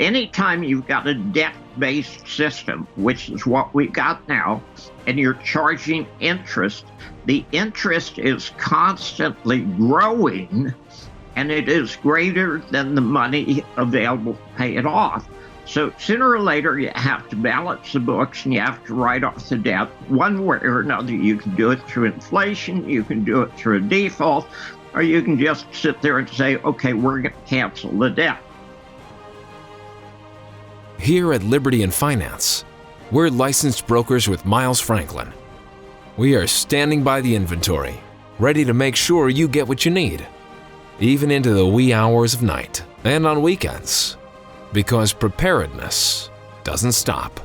Anytime you've got a debt-based system, which is what we got now, and you're charging interest, the interest is constantly growing, and it is greater than the money available to pay it off. So sooner or later, you have to balance the books and you have to write off the debt one way or another. You can do it through inflation, you can do it through a default, or you can just sit there and say, okay, we're going to cancel the debt. Here at Liberty in Finance, we're licensed brokers with Miles Franklin. We are standing by the inventory, ready to make sure you get what you need, even into the wee hours of night and on weekends, because preparedness doesn't stop.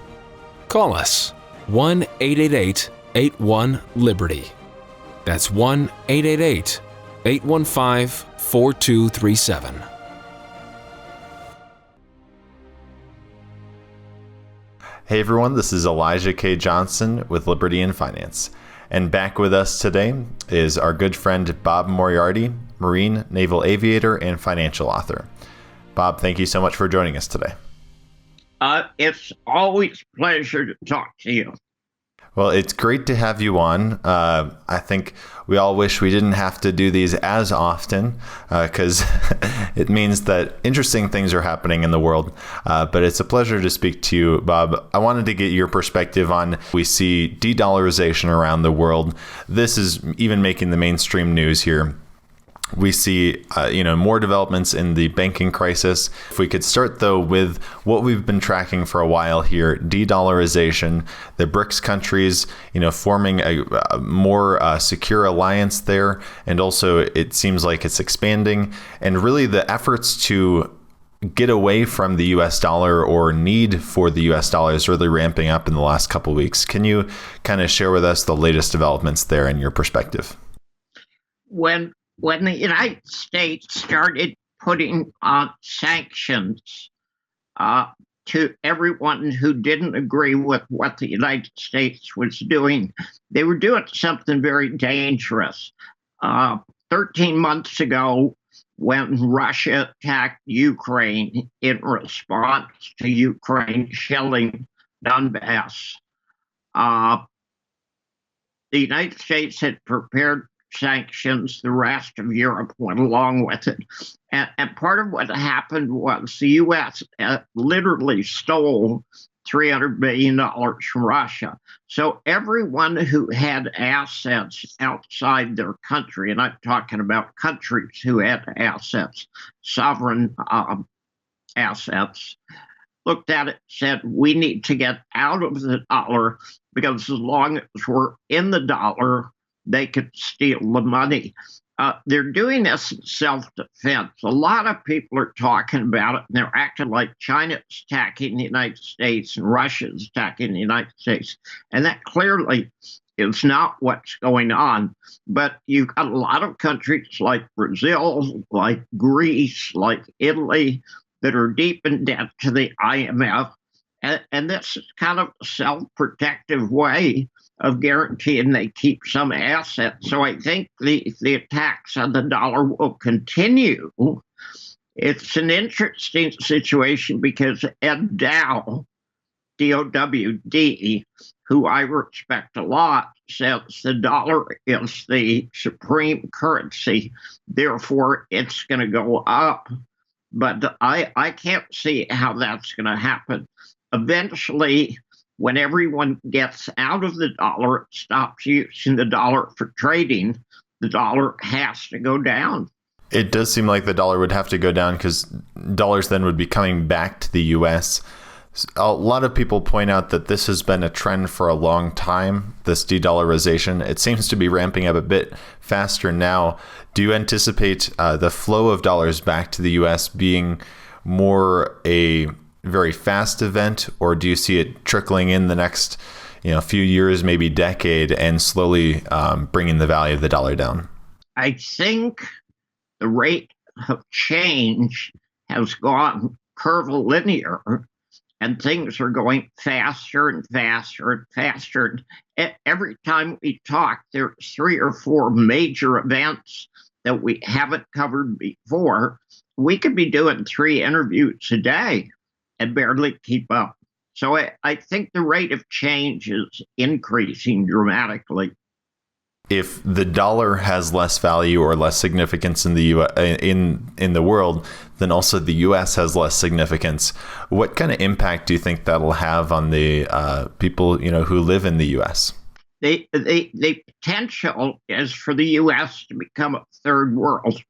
Call us 1-888-81-LIBERTY. That's 1-888-815-4237. Hey everyone, this is Elijah K. Johnson with Liberty in Finance. And back with us today is our good friend Bob Moriarty, Marine, naval aviator, and financial author. Bob, thank you so much for joining us today. It's always a pleasure to talk to you. Well, it's great to have you on. I think we all wish we didn't have to do these as often because it means that interesting things are happening in the world. But it's a pleasure to speak to you, Bob. I wanted to get your perspective on, we see de-dollarization around the world. This is even making the mainstream news here. We see, more developments in the banking crisis. If we could start, though, with what we've been tracking for a while here, de-dollarization, the BRICS countries, forming a more secure alliance there. And also, it seems like it's expanding. And really, the efforts to get away from the U.S. dollar or need for the U.S. dollar is really ramping up in the last couple of weeks. Can you kind of share with us the latest developments there in your perspective? When the United States started putting on sanctions to everyone who didn't agree with what the United States was doing, they were doing something very dangerous. 13 months ago, when Russia attacked Ukraine in response to Ukraine shelling Donbass, the United States had prepared sanctions. The rest of Europe went along with it. And part of what happened was the U.S. Literally stole $300 billion from Russia. So everyone who had assets outside their country, and I'm talking about countries who had assets, sovereign assets, looked at it and said, we need to get out of the dollar because as long as we're in the dollar, they could steal the money. They're doing this in self-defense. A lot of people are talking about it, and they're acting like China's attacking the United States and Russia's attacking the United States. And that clearly is not what's going on. But you've got a lot of countries like Brazil, like Greece, like Italy, that are deep in debt to the IMF. And this is kind of a self-protective way of guaranteeing they keep some assets. So I think the attacks on the dollar will continue. It's an interesting situation because Ed Dow, D-O-W-D, who I respect a lot, says the dollar is the supreme currency. Therefore, it's going to go up. But I can't see how that's going to happen. Eventually, when everyone gets out of the dollar, stops using the dollar for trading, the dollar has to go down. It does seem like the dollar would have to go down because dollars then would be coming back to the U.S. A lot of people point out that this has been a trend for a long time, this de-dollarization. It seems to be ramping up a bit faster now. Do you anticipate the flow of dollars back to the U.S. being more a very fast event, or do you see it trickling in the next few years, maybe decade, and slowly bringing the value of the dollar down? I think the rate of change has gone curvilinear, and things are going faster and faster and faster. Every time we talk, there's 3 or 4 major events that we haven't covered before. We could be doing 3 interviews a day and barely keep up. So I think the rate of change is increasing dramatically. If the dollar has less value or less significance in the in the world, then also the U.S. has less significance. What kind of impact do you think that'll have on the people who live in the U.S.? The potential is for the U.S. to become a third world.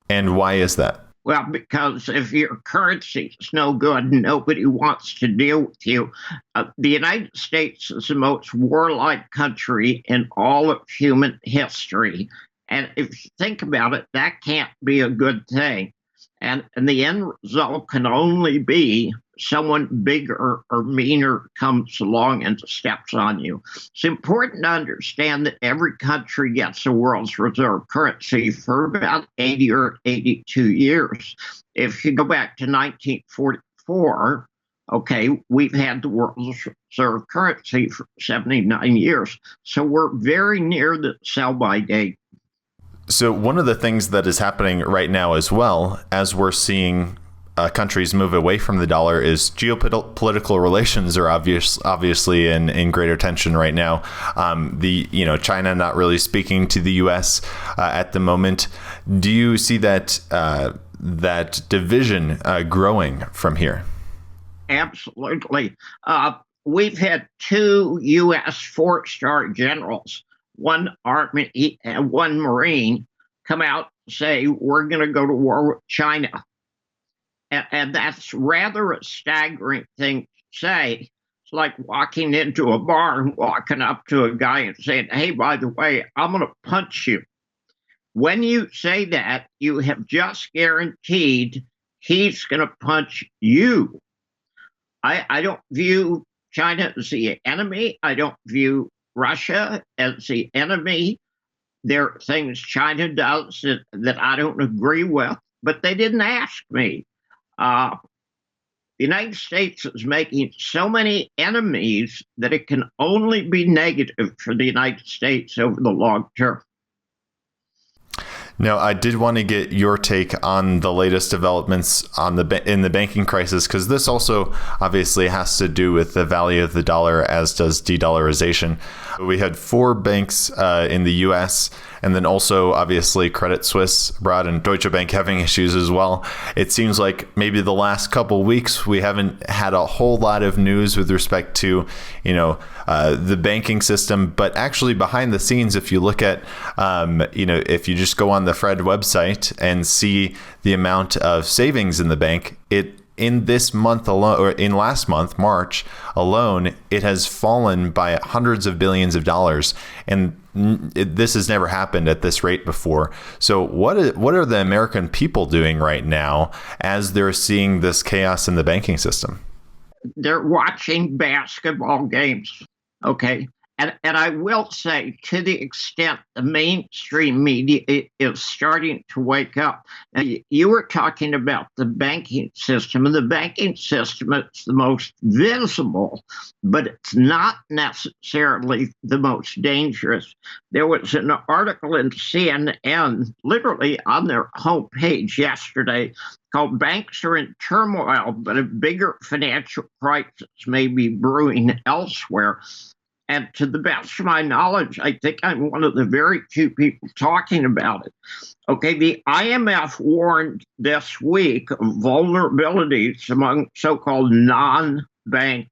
And why is that? Well, because if your currency is no good, nobody wants to deal with you. The United States is the most warlike country in all of human history. And if you think about it, that can't be a good thing. And the end result can only be someone bigger or meaner comes along and steps on you. It's important to understand that every country gets a world's reserve currency for about 80 or 82 years. If you go back to 1944, okay, we've had the world's reserve currency for 79 years. So we're very near the sell-by date. So one of the things that is happening right now as well, as we're seeing countries move away from the dollar, is geopolitical relations are obviously in greater tension right now. China not really speaking to the U.S. At the moment. Do you see that that division growing from here? Absolutely. We've had two U.S. 4-star generals, one Army and one Marine, come out and say, we're going to go to war with China. And that's rather a staggering thing to say. It's like walking into a bar and walking up to a guy and saying, hey, by the way, I'm going to punch you. When you say that, you have just guaranteed he's going to punch you. I don't view China as the enemy. I don't view Russia as the enemy. There are things China does that I don't agree with, but they didn't ask me. The United States is making so many enemies that it can only be negative for the United States over the long term. Now, I did want to get your take on the latest developments in the banking crisis, because this also obviously has to do with the value of the dollar, as does de-dollarization. We had 4 banks in the U.S., and then also obviously Credit Suisse abroad and Deutsche Bank having issues as well. It seems like maybe the last couple weeks we haven't had a whole lot of news with respect to the banking system, but actually behind the scenes, if you look at if you just go on the Fred website and see the amount of savings in the bank, in this month alone, or in last month, March alone, it has fallen by hundreds of billions of dollars. And this has never happened at this rate before. So what are the American people doing right now as they're seeing this chaos in the banking system? They're watching basketball games. Okay. And I will say, to the extent the mainstream media is starting to wake up. Now, you were talking about the banking system, and the banking system is the most visible, but it's not necessarily the most dangerous. There was an article in CNN, literally on their homepage yesterday, called "Banks Are in Turmoil, but a bigger financial crisis may be brewing elsewhere." And to the best of my knowledge, I think I'm one of the very few people talking about it. Okay, the IMF warned this week of vulnerabilities among so-called non-bank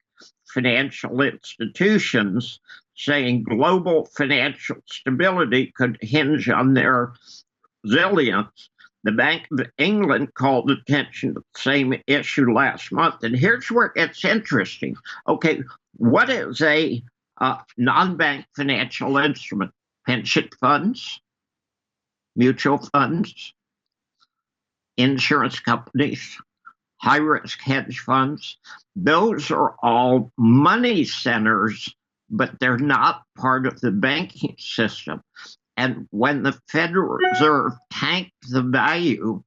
financial institutions, saying global financial stability could hinge on their resilience. The Bank of England called attention to the same issue last month. And here's where it gets interesting. Okay, what is a non-bank financial instrument? Pension funds, mutual funds, insurance companies, high-risk hedge funds. Those are all money centers, but they're not part of the banking system. And when the Federal Reserve tanked the value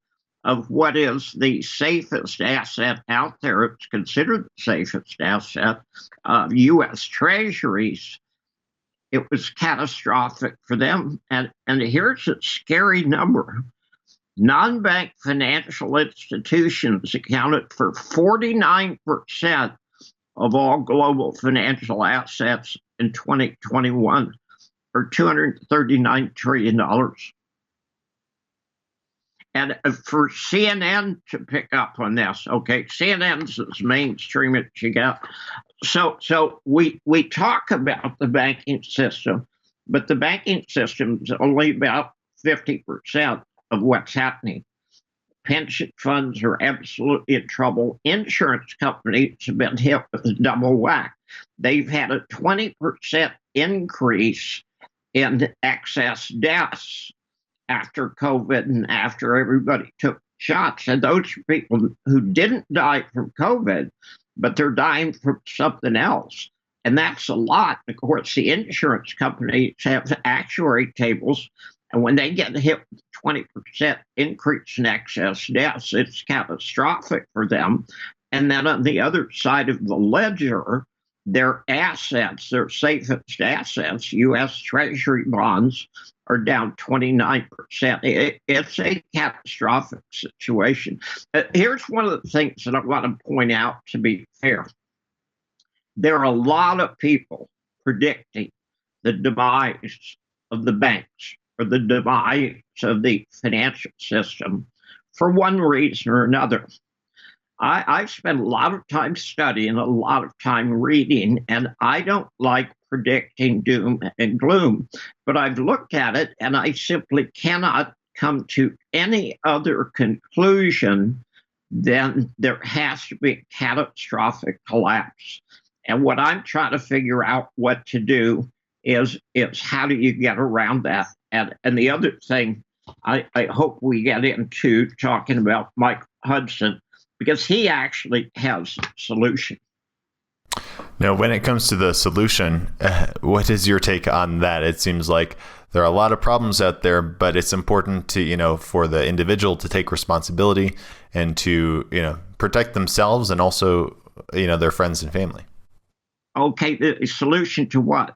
of what is the safest asset out there, it's considered the safest asset, U.S. Treasuries, it was catastrophic for them. And here's a scary number. Non-bank financial institutions accounted for 49% of all global financial assets in 2021, or $239 trillion. And for CNN to pick up on this, okay, CNN's as mainstream as you get. So we talk about the banking system, but the banking system is only about 50% of what's happening. Pension funds are absolutely in trouble. Insurance companies have been hit with a double whack. They've had a 20% increase in excess deaths after COVID and after everybody took shots. And those are people who didn't die from COVID, but they're dying from something else. And that's a lot. Of course, the insurance companies have actuary tables, and when they get hit with 20% increase in excess deaths, it's catastrophic for them. And then on the other side of the ledger, their assets, their safest assets, U.S. Treasury bonds, are down 29%. It's a catastrophic situation. Here's one of the things that I want to point out, to be fair. There are a lot of people predicting the demise of the banks or the demise of the financial system for one reason or another. I've spent a lot of time studying, a lot of time reading, and I don't like predicting doom and gloom, but I've looked at it and I simply cannot come to any other conclusion than there has to be a catastrophic collapse. And what I'm trying to figure out what to do is how do you get around that? And the other thing I hope we get into talking about Mike Hudson, because he actually has a solution. Now, when it comes to the solution, what is your take on that? It seems like there are a lot of problems out there, but it's important to, for the individual to take responsibility and to, protect themselves and also, their friends and family. Okay, the solution to what?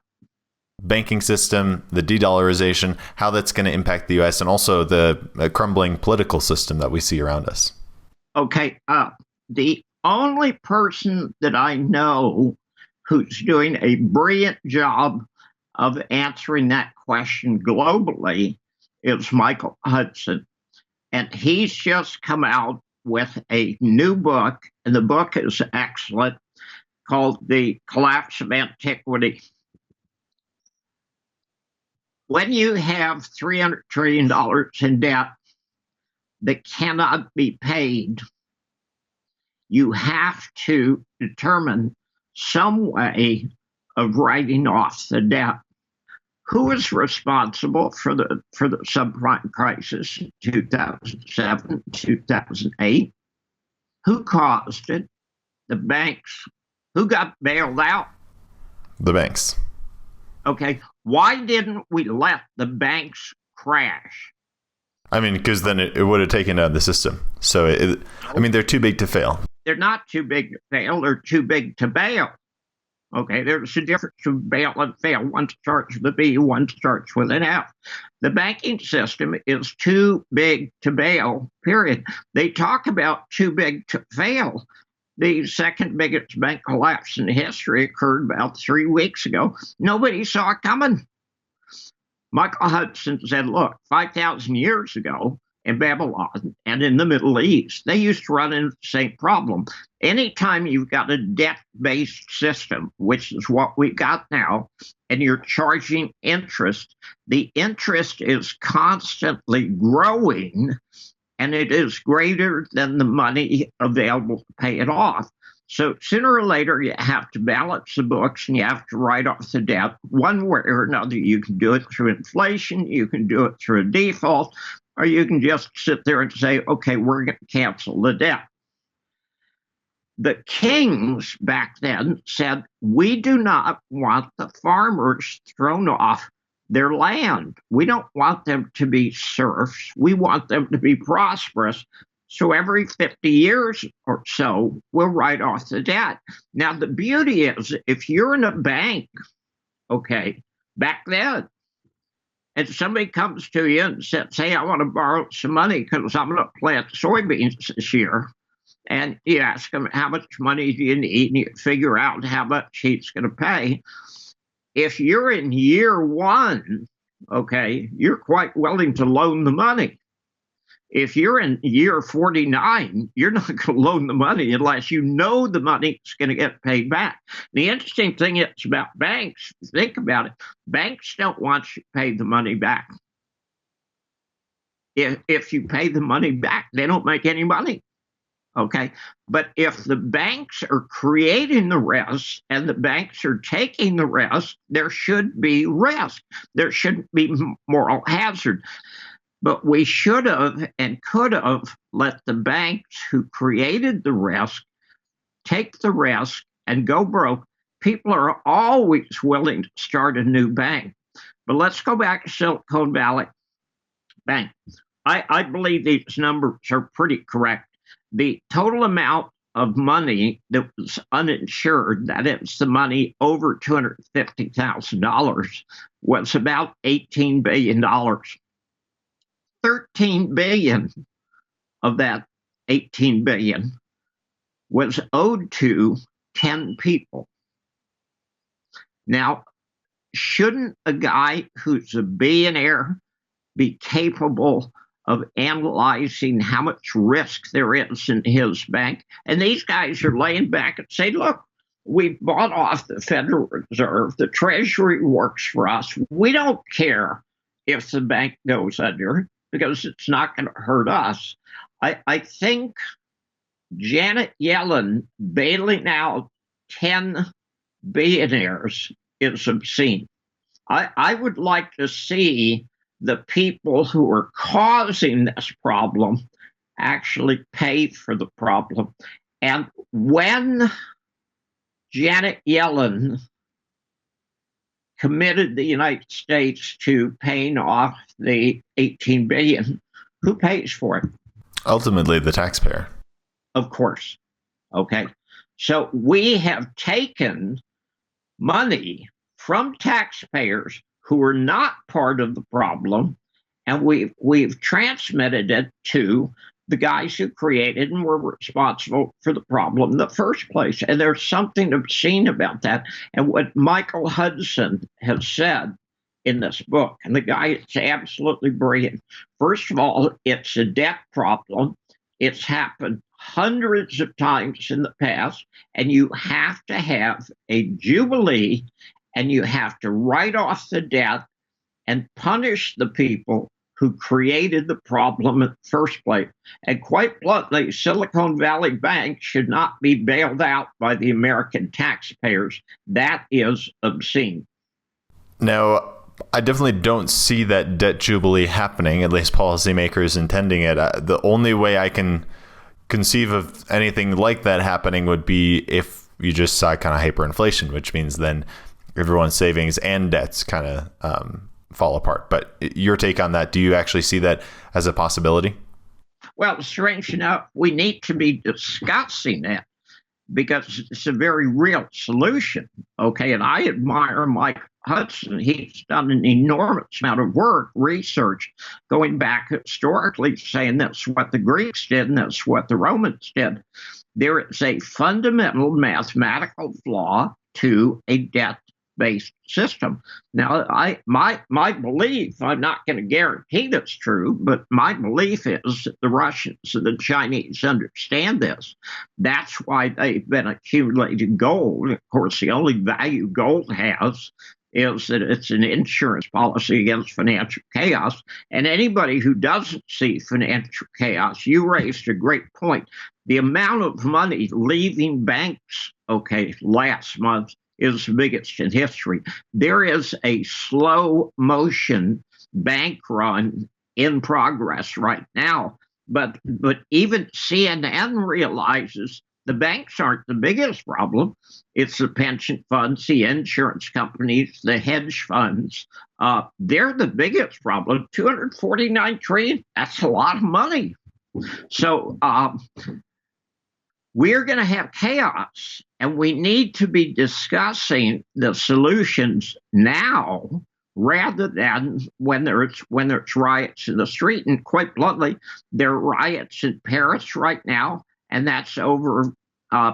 Banking system, the de-dollarization, how that's going to impact the U.S. and also the crumbling political system that we see around us. Okay, the only person that I know who's doing a brilliant job of answering that question globally is Michael Hudson. And he's just come out with a new book, and the book is excellent, called The Collapse of Antiquity. When you have $300 trillion in debt that cannot be paid, you have to determine some way of writing off the debt. Who is responsible for the subprime crisis in 2007, 2008? Who caused it? The banks. Who got bailed out? The banks. Okay. Why didn't we let the banks crash? I mean, because then it would have taken out the system. So, they're too big to fail. They're not too big to fail. They're too big to bail. Okay, there's a difference between bail and fail. One starts with a B, one starts with an F. The banking system is too big to bail, period. They talk about too big to fail. The second biggest bank collapse in history occurred about 3 weeks ago. Nobody saw it coming. Michael Hudson said, look, 5,000 years ago in Babylon and in the Middle East, they used to run into the same problem. Anytime you've got a debt-based system, which is what we've got now, and you're charging interest, the interest is constantly growing, and it is greater than the money available to pay it off. So sooner or later, you have to balance the books and you have to write off the debt one way or another. You can do it through inflation, you can do it through a default, or you can just sit there and say, okay, we're going to cancel the debt. The kings back then said, we do not want the farmers thrown off their land. We don't want them to be serfs. We want them to be prosperous. So every 50 years or so, we'll write off the debt. Now, the beauty is, if you're in a bank, okay, back then, and somebody comes to you and says, hey, I want to borrow some money because I'm going to plant soybeans this year. And you ask him, how much money do you need? And you figure out how much he's going to pay. If you're in year one, okay, you're quite willing to loan the money. If you're in year 49, you're not going to loan the money unless you know the money is going to get paid back. The interesting thing is about banks, think about it, banks don't want you to pay the money back. If you pay the money back, they don't make any money. Okay. But if the banks are creating the risk and the banks are taking the risk, there should be risk. There shouldn't be moral hazard. But we should have and could have let the banks who created the risk take the risk and go broke. People are always willing to start a new bank. But let's go back to Silicon Valley Bank. I believe these numbers are pretty correct. The total amount of money that was uninsured, that is the money over $250,000, was about $18 billion. 13 billion of that 18 billion was owed to 10 people. Now, shouldn't a guy who's a billionaire be capable of analyzing how much risk there is in his bank? And these guys are laying back and say, look, we bought off the Federal Reserve. The Treasury works for us. We don't care if the bank goes under, because it's not going to hurt us. I think Janet Yellen bailing out 10 billionaires is obscene. I would like to see the people who are causing this problem actually pay for the problem. And when Janet Yellen committed the United States to paying off the 18 billion, who pays for it? Ultimately, the taxpayer. Of course. Okay. So we have taken money from taxpayers who are not part of the problem, and we've transmitted it to the guys who created and were responsible for the problem in the first place. And there's something obscene about that. And what Michael Hudson has said in this book, and the guy is absolutely brilliant. First of all, it's a debt problem. It's happened hundreds of times in the past, and you have to have a Jubilee, and you have to write off the debt and punish the people who created the problem in the first place. And quite bluntly, Silicon Valley Bank should not be bailed out by the American taxpayers. That is obscene. Now, I definitely don't see that debt jubilee happening, at least policymakers intending it. The only way I can conceive of anything like that happening would be if you just saw kind of hyperinflation, which means then everyone's savings and debts kind of fall apart. But your take on that, do you actually see that as a possibility? Well, strange enough, we need to be discussing that because it's a very real solution. Okay, and I admire Mike Hudson. He's done an enormous amount of work, research, going back historically, saying that's what the Greeks did and that's what the Romans did. There is a fundamental mathematical flaw to a debt-based system. Now, my belief, I'm not going to guarantee that's true, but my belief is that the Russians and the Chinese understand this. That's why they've been accumulating gold. Of course, the only value gold has is that it's an insurance policy against financial chaos. And anybody who doesn't see financial chaos, you raised a great point. The amount of money leaving banks, last month is the biggest in history. There is a slow motion bank run in progress right now. But even CNN realizes the banks aren't the biggest problem. It's the pension funds, the insurance companies, the hedge funds. They're the biggest problem. $249 trillion, that's a lot of money. So we're going to have chaos, and we need to be discussing the solutions now rather than when there's riots in the street. And quite bluntly, there are riots in Paris right now, and that's over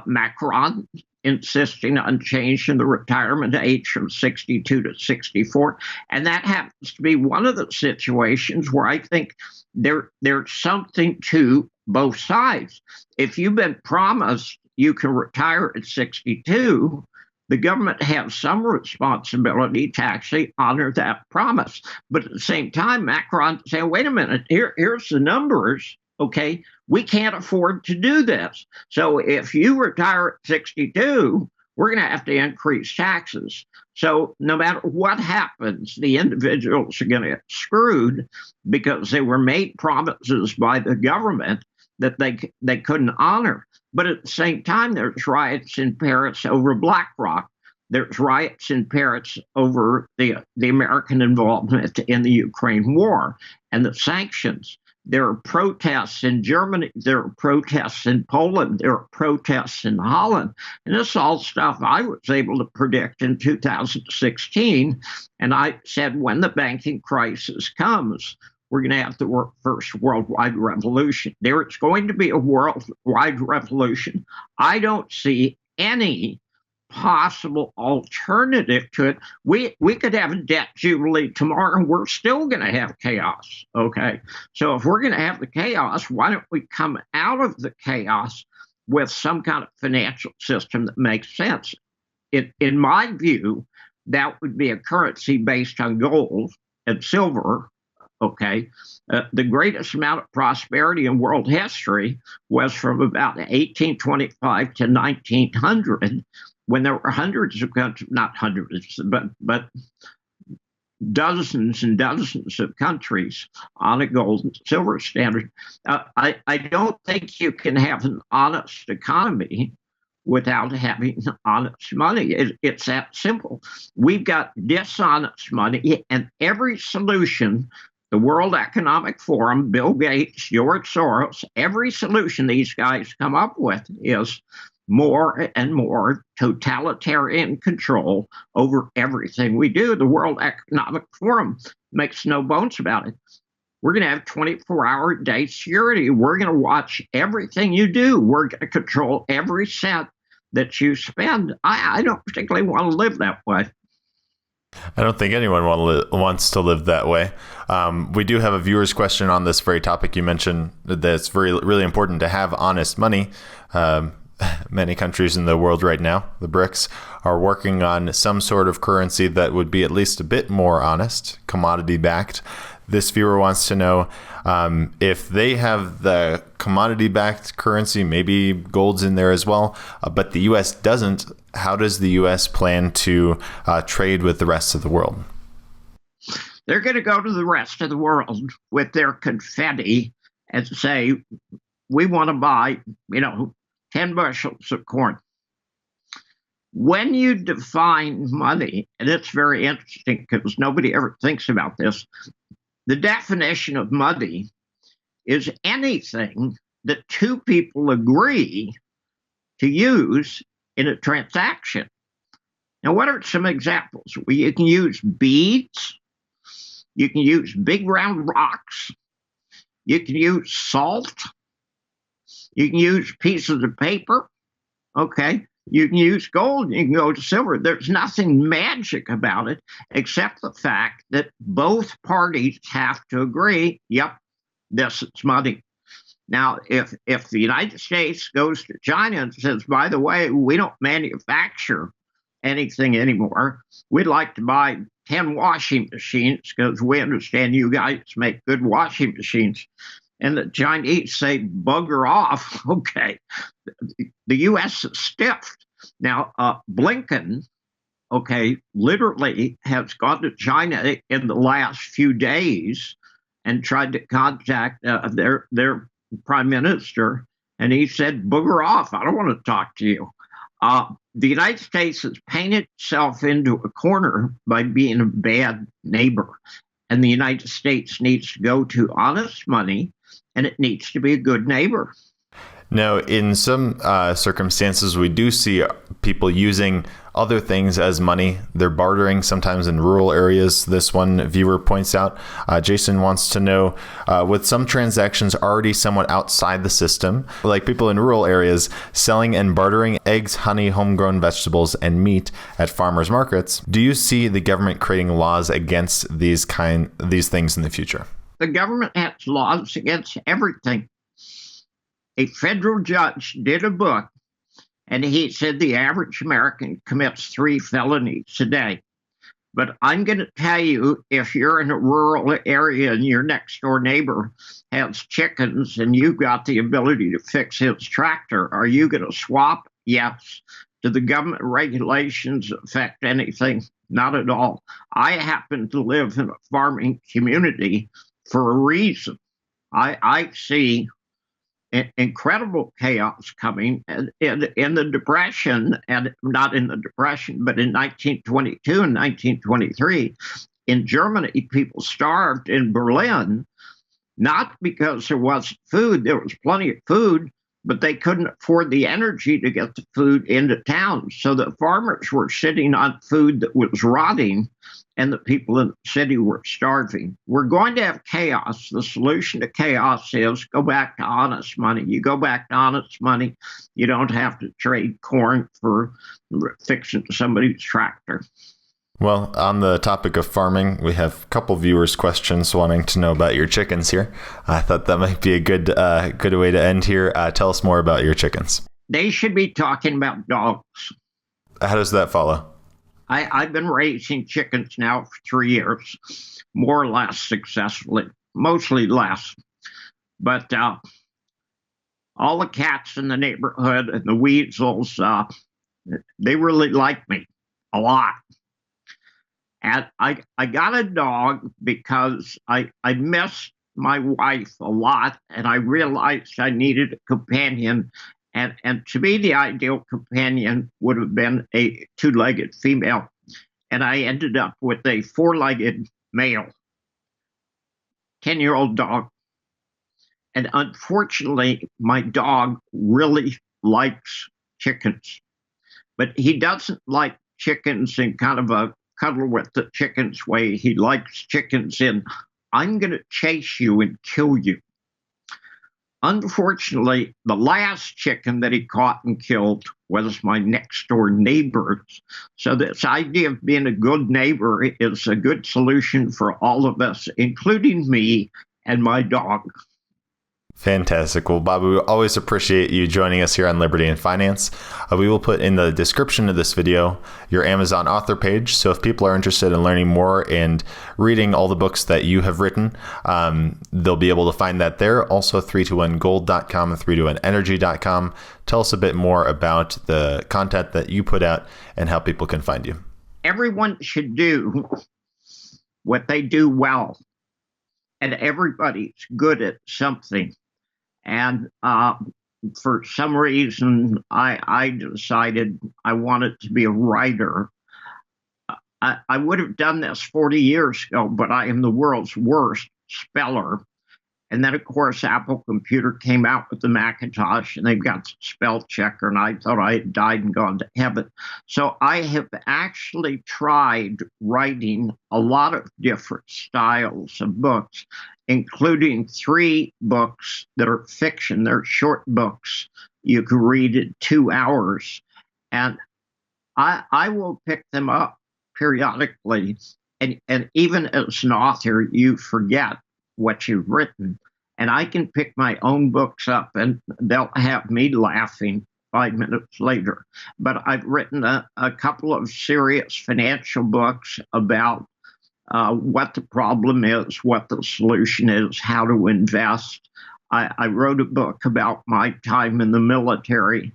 Macron insisting on changing the retirement age from 62 to 64. And that happens to be one of the situations where I think there's something to both sides. If you've been promised you can retire at 62, the government has some responsibility to actually honor that promise. But at the same time, Macron saying, wait a minute, here's the numbers. Okay, we can't afford to do this. So if you retire at 62, we're going to have to increase taxes. So no matter what happens, the individuals are going to get screwed because they were made promises by the government that they couldn't honor. But at the same time, there's riots in Paris over BlackRock. There's riots in Paris over the American involvement in the Ukraine war and the sanctions. There are protests in Germany. There are protests in Poland. There are protests in Holland. And this is all stuff I was able to predict in 2016. And I said, when the banking crisis comes, we're going to have the first worldwide revolution. There's going to be a worldwide revolution. I don't see any possible alternative to it. We could have a debt jubilee tomorrow and we're still going to have chaos. Okay. So if we're going to have the chaos, why don't we come out of the chaos with some kind of financial system that makes sense? In my view, that would be a currency based on gold and silver. Okay. The greatest amount of prosperity in world history was from about 1825 to 1900, when there were hundreds of countries, not hundreds, but dozens and dozens of countries on a gold and silver standard. I don't think you can have an honest economy without having honest money. It's that simple. We've got dishonest money, and every solution, the World Economic Forum, Bill Gates, George Soros, every solution these guys come up with is more and more totalitarian control over everything we do. The World Economic Forum makes no bones about it. We're going to have 24-hour day security. We're going to watch everything you do. We're going to control every cent that you spend. I don't particularly want to live that way. I don't think anyone wants to live that way. We do have a viewer's question on this very topic. You mentioned that it's really important to have honest money. Many countries in the world right now, the BRICS, are working on some sort of currency that would be at least a bit more honest, commodity-backed. This viewer wants to know if they have the commodity-backed currency, maybe gold's in there as well, but the U.S. doesn't. How does the U.S. plan to trade with the rest of the world? They're going to go to the rest of the world with their confetti and say, we want to buy, 10 bushels of corn. When you define money, and it's very interesting because nobody ever thinks about this, the definition of money is anything that two people agree to use in a transaction. Now, what are some examples? Well, you can use beads. You can use big round rocks. You can use salt. You can use pieces of paper. Okay. You can use gold. You can go to silver. There's nothing magic about it except the fact that both parties have to agree, yep, this is money. Now, if the United States goes to China and says, by the way, we don't manufacture anything anymore, we'd like to buy 10 washing machines because we understand you guys make good washing machines. And the Chinese say, bugger off. Okay. The U.S. is stiffed. Now, Blinken, literally has gone to China in the last few days and tried to contact their prime minister. And he said, bugger off. I don't want to talk to you. The United States has painted itself into a corner by being a bad neighbor. And the United States needs to go to honest money, and it needs to be a good neighbor. Now, in some circumstances, we do see people using other things as money. They're bartering sometimes in rural areas. This one viewer points out. Jason wants to know, with some transactions already somewhat outside the system, like people in rural areas selling and bartering eggs, honey, homegrown vegetables, and meat at farmers markets, do you see the government creating laws against these things in the future? The government has laws against everything. A federal judge did a book, and he said the average American commits 3 felonies a day. But I'm going to tell you, if you're in a rural area and your next door neighbor has chickens and you've got the ability to fix his tractor, are you going to swap? Yes. Do the government regulations affect anything? Not at all. I happen to live in a farming community for a reason. I see incredible chaos coming in the Depression, and not in the Depression, but in 1922 and 1923, in Germany, people starved in Berlin, not because there wasn't food. There was plenty of food, but they couldn't afford the energy to get the food into town. So the farmers were sitting on food that was rotting, and the people in the city were starving. We're going to have chaos. The solution to chaos is go back to honest money. You go back to honest money, you don't have to trade corn for fixing somebody's tractor. Well, on the topic of farming, we have a couple viewers' questions wanting to know about your chickens here. I thought that might be a good way to end here. Tell us more about your chickens. They should be talking about dogs. How does that follow? I've been raising chickens now for 3 years, more or less successfully, mostly less. But all the cats in the neighborhood and the weasels, they really like me a lot. And I got a dog because I missed my wife a lot, and I realized I needed a companion. And to me, the ideal companion would have been a 2-legged female. And I ended up with a 4-legged male, 10-year-old dog. And unfortunately, my dog really likes chickens. But he doesn't like chickens in kind of a cuddle with the chickens way. He likes chickens in, I'm going to chase you and kill you. Unfortunately, the last chicken that he caught and killed was my next door neighbor's. So this idea of being a good neighbor is a good solution for all of us, including me and my dog. Fantastic. Well, Bob, we always appreciate you joining us here on Liberty and Finance. We will put in the description of this video your Amazon author page. So if people are interested in learning more and reading all the books that you have written, they'll be able to find that there. Also, 321gold.com and 321energy.com. Tell us a bit more about the content that you put out and how people can find you. Everyone should do what they do well, and everybody's good at something. And for some reason, I decided I wanted to be a writer. I would have done this 40 years ago, but I am the world's worst speller. And then, of course, Apple Computer came out with the Macintosh, and they've got spell checker, and I thought I had died and gone to heaven. So I have actually tried writing a lot of different styles of books, including 3 books that are fiction. They're short books. You can read in 2 hours. And I will pick them up periodically. And even as an author, you forget what you've written. And I can pick my own books up and they'll have me laughing 5 minutes later. But I've written a couple of serious financial books about what the problem is, what the solution is, how to invest. I wrote a book about my time in the military.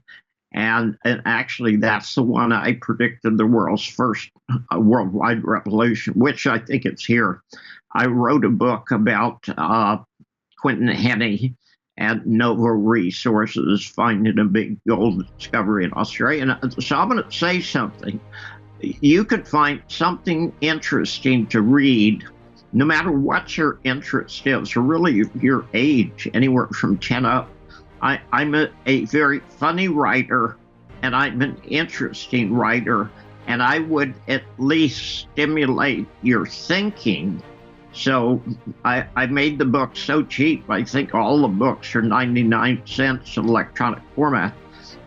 And actually, that's the one I predicted the world's first worldwide revolution, which I think it's here. I wrote a book about Quentin Henney and Nova Resources finding a big gold discovery in Australia. And so I'm going to say something. You could find something interesting to read, no matter what your interest is, or really your age, anywhere from 10 up. I'm a very funny writer, and I'm an interesting writer, and I would at least stimulate your thinking. So I made the book so cheap. I think all the books are 99 cents in electronic format.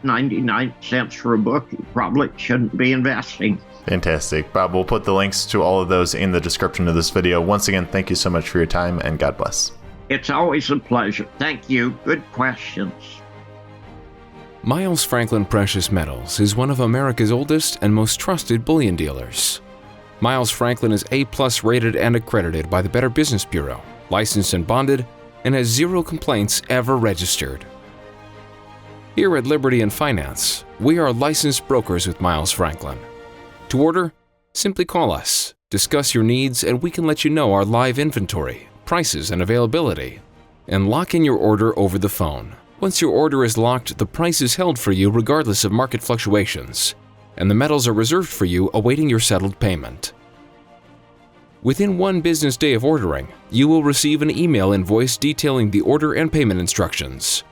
99 cents for a book you probably shouldn't be investing. Fantastic. Bob, we'll put the links to all of those in the description of this video. Once again, thank you so much for your time, and God bless. It's always a pleasure. Thank you. Good questions. Miles Franklin Precious Metals is one of America's oldest and most trusted bullion dealers. Miles Franklin is A+ rated and accredited by the Better Business Bureau, licensed and bonded, and has 0 complaints ever registered. Here at Liberty and Finance, we are licensed brokers with Miles Franklin. To order, simply call us, discuss your needs, and we can let you know our live inventory, prices, and availability, and lock in your order over the phone. Once your order is locked, the price is held for you regardless of market fluctuations, and the metals are reserved for you awaiting your settled payment. Within 1 business day of ordering, you will receive an email invoice detailing the order and payment instructions.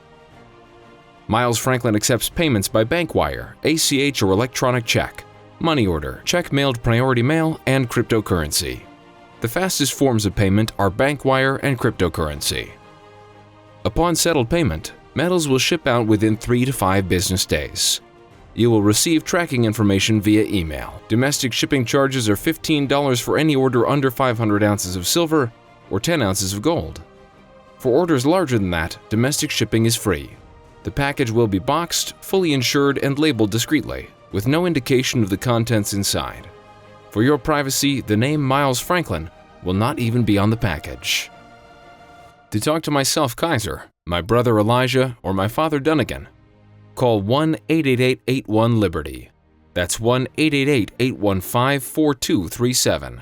Miles Franklin accepts payments by bank wire, ACH or electronic check, money order, check mailed priority mail, and cryptocurrency. The fastest forms of payment are bank wire and cryptocurrency. Upon settled payment, metals will ship out within 3 to 5 business days. You will receive tracking information via email. Domestic shipping charges are $15 for any order under 500 ounces of silver or 10 ounces of gold. For orders larger than that, domestic shipping is free. The package will be boxed, fully insured, and labeled discreetly, with no indication of the contents inside. For your privacy, the name Miles Franklin will not even be on the package. To talk to myself, Kaiser, my brother Elijah, or my father Dunnigan, call 1-888-81-LIBERTY. That's 1-888-815-4237.